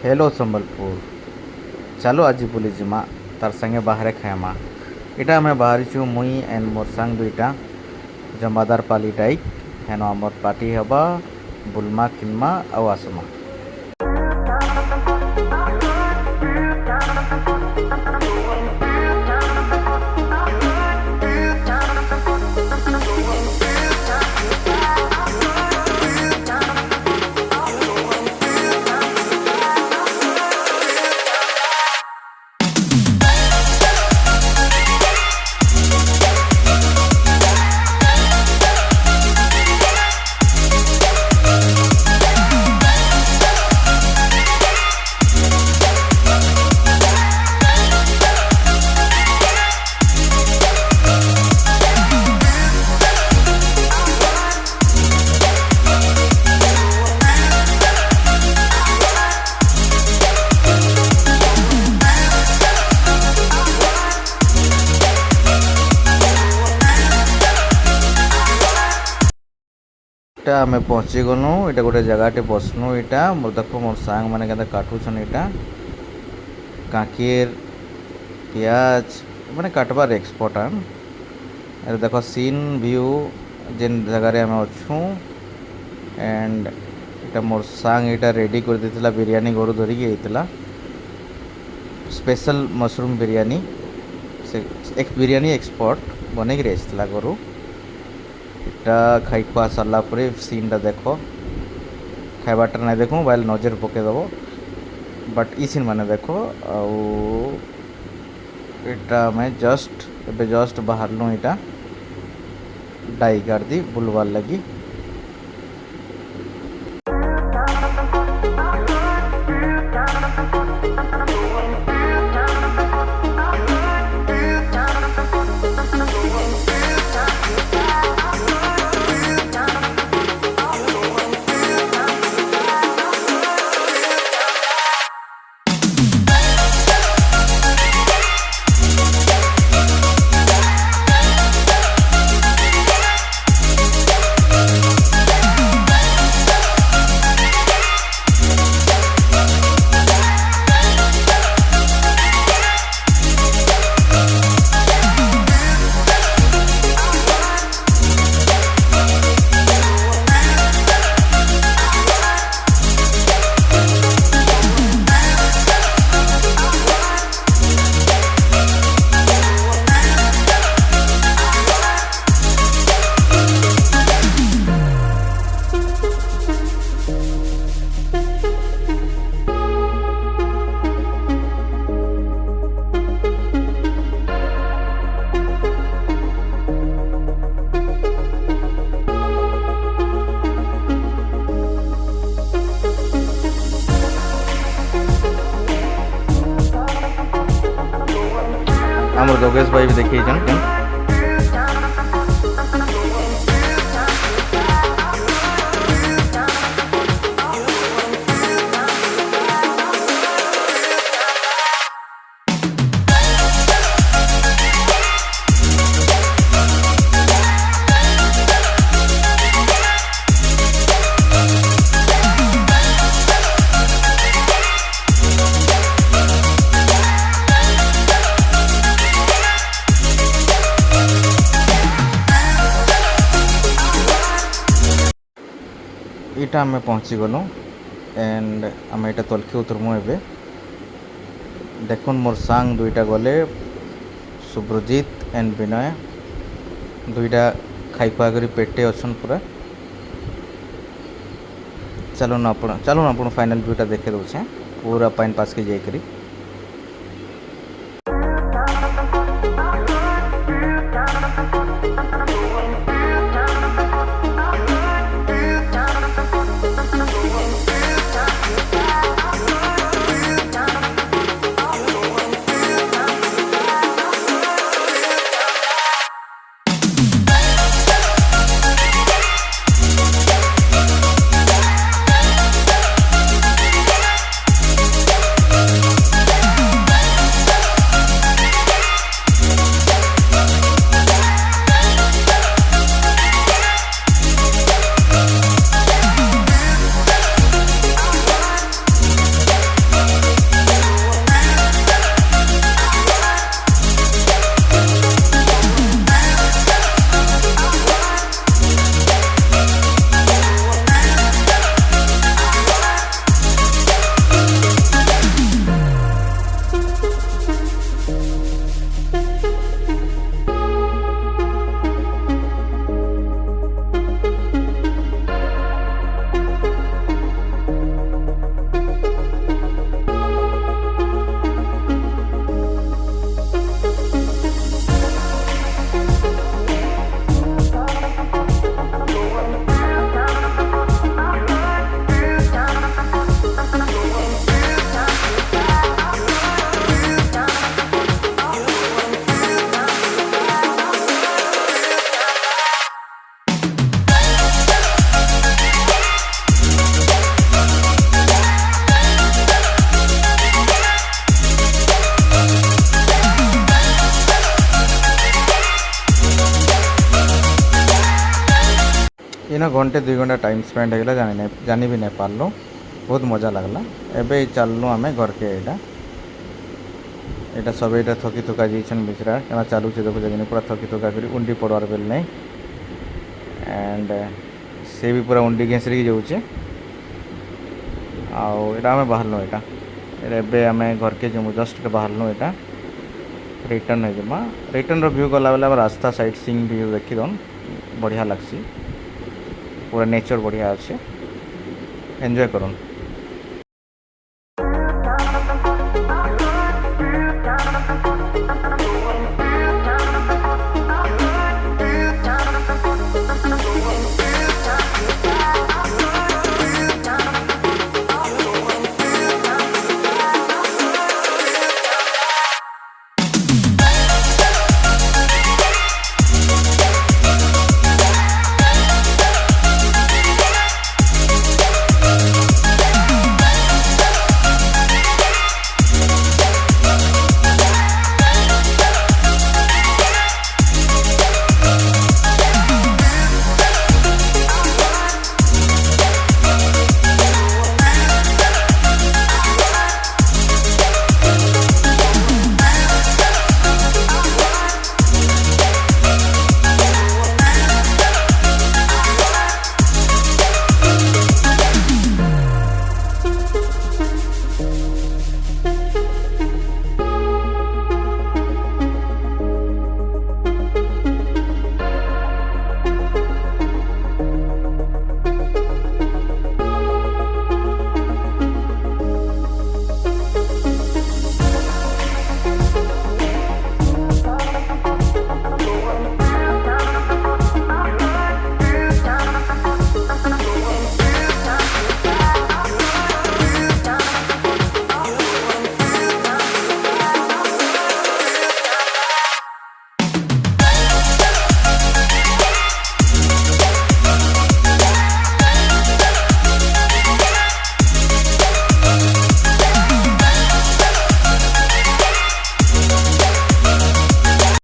Hello Sambalpur चलो आज बुली जिमा तार संगे बाहर खाएमा इटा हमें बाहरी छु मुई एंड मोर संग दुईटा जमादार पाली डाइक हेन आमर पार्टी हबा बुलमा किनमा आउ आसमा इटा आम पहुँची गलु इटा गोटे जगह बसनु इटा मोर देखो मोर सांग मैंने क्या काटुन इटा कांकीर पियाज मैंने काटबार एक्सपर्ट आन देख सीन व्यू जेन जगार आम अच्छू एंड इटा मोर सांग इटा रेडी कर देतिला बिरयानी घर धरिकी होता स्पेशल मशरूम बिरयानी से एक बिरयानी एक्सपर्ट बनई आसला घर इटा खाई खुआ सारा सीन देख खाइबाटा ना देखो मोबाइल नजर पकईदेव बट ई सीन मैंने देख इटा मैं जस्ट बाहरलु इटा डाई कर दी बुलवार लगी आमर जोगेश भाई भी देखिए इटा आम पहुँची गलु एंड आम इटा तलके उतरमु एबे देखुन मोर सांग दुईटा गले सुब्रजीत एंड विनय दुईटा खाई खुआ कर पेटे अच्छन पूरा चलो आप फाइनल व्यूटा देखे दूचे पूरा पाइन पास के जाकरी इना घंटे 2 घंटा टाइम स्पेंड होगा जानी भी नहीं पार्लु बहुत मजा लगला। एबे चलनु आम घर के यहाँ सब यहाँ थकी थुका जाइछन बिचरा क्या चालू देखो जगह पूरा थकी थुका कर उंडी पड़वार बेल नहीं एंड से भी पूरा उंडी घेसरिक जाऊे आम बाहरनु यहाँ एबे आम घर के जो जस्ट बाहरनु यहाँ रिटर्न हो रिटर्न व्यू गला बेले रास्ता साइड सीइंग व्यू देखीदन बढ़िया लगसी पूरा नेचर बढ़िया अच्छे एंजॉय करन।